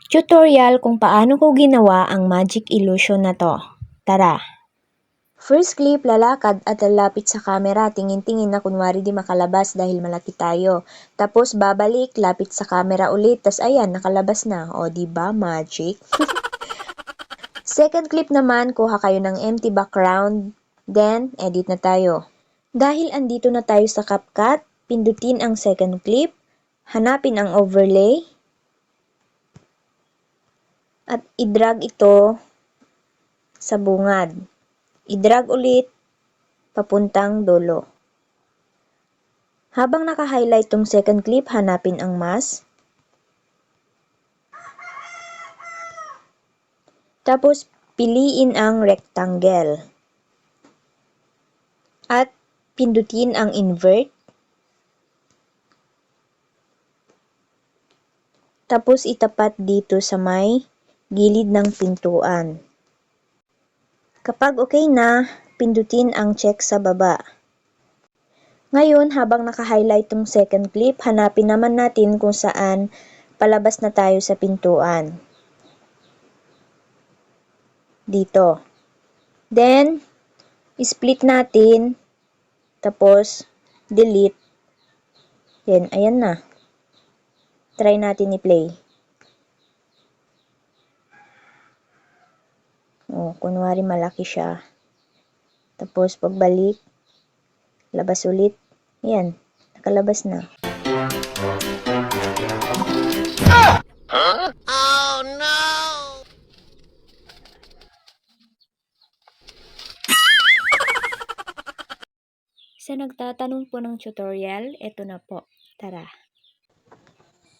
Tutorial kung paano ko ginawa ang magic illusion na to. Tara! First clip, lalakad at lalapit sa camera, tingin-tingin na kunwari di makalabas dahil malaki tayo. Tapos babalik, lapit sa camera ulit, tas ayan, nakalabas na. O, diba? Magic. Second clip naman, kuha kayo ng empty background, then edit na tayo. Dahil andito na tayo sa CapCut, pindutin ang second clip, hanapin ang overlay, at i-drag ito sa bungad. I-drag ulit papuntang dulo. Habang naka-highlight tong second clip, hanapin ang mask. Tapos piliin ang rectangle. At pindutin ang invert. Tapos itapat dito sa may gilid ng pintuan. Kapag okay na, pindutin ang check sa baba. Ngayon, habang naka-highlight tong second clip, hanapin naman natin kung saan palabas na tayo sa pintuan. Dito. Then, split natin, tapos delete. Then, ayan na. Try natin i-play. O, kunwari malaki siya. Tapos, pagbalik, labas ulit. Ayan, nakalabas na. Oh no! Sa nagtatanong po ng tutorial, eto na po. Tara!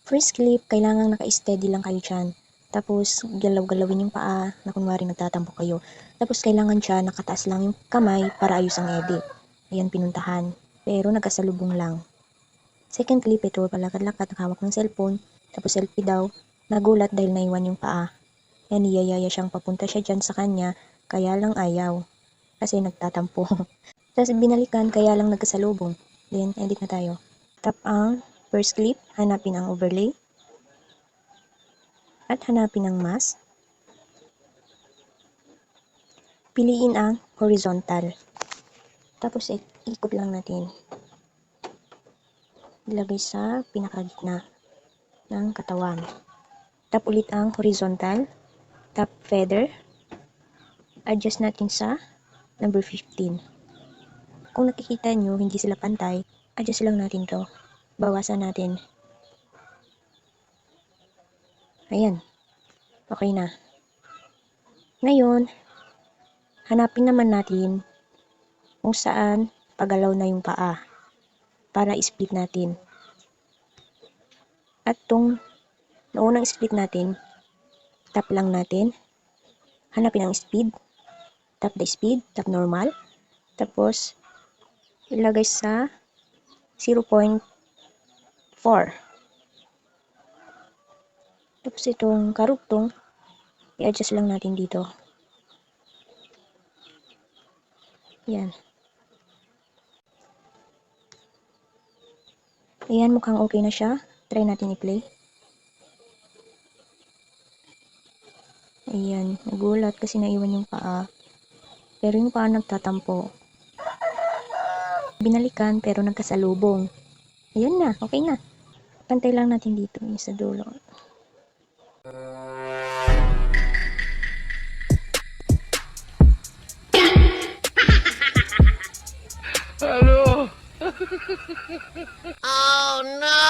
First clip, kailangan naka-steady lang kayo dyan. Tapos, galaw-galawin yung paa na kunwari nagtatampo kayo. Tapos, kailangan siya nakataas lang yung kamay para ayos ang edit. Ayan, pinuntahan. Pero, nagkasalubong lang. Second clip, ito, palakad-lakad, nakahawak ng cellphone. Tapos, selfie daw. Nagulat dahil naiwan yung paa. Yan, niyayaya siyang papunta siya dyan sa kanya. Kaya lang ayaw. Kasi nagtatampo. Tapos, binalikan, kaya lang nagkasalubong. Then, edit na tayo. Tap ang first clip, hanapin ang overlay. At hanapin ang mask. Piliin ang horizontal. Tapos ikot lang natin. Ilagay sa pinakagitna ng katawan. Tap ulit ang horizontal. Tap feather. Adjust natin sa number 15. Kung nakikita nyo, hindi sila pantay, adjust lang natin to. Bawasan natin. Ayan. Okay na. Ngayon, hanapin naman natin kung saan pagalaw na yung paa para split natin. At tong naunang split natin, tap lang natin. Hanapin ang speed. Tap the speed. Tap normal. Tapos, ilagay sa 0.4. Tapos itong karugtong, i-adjust lang natin dito. Yan. Ayan, mukhang okay na siya. Try natin i-play. Ayan, nagulat kasi naiwan yung paa. Pero yung paa nagtatampo. Binalikan pero nagkasalubong. Ayan na, okay na. Pantay lang natin dito, yung sa dulo. Hello! Oh no!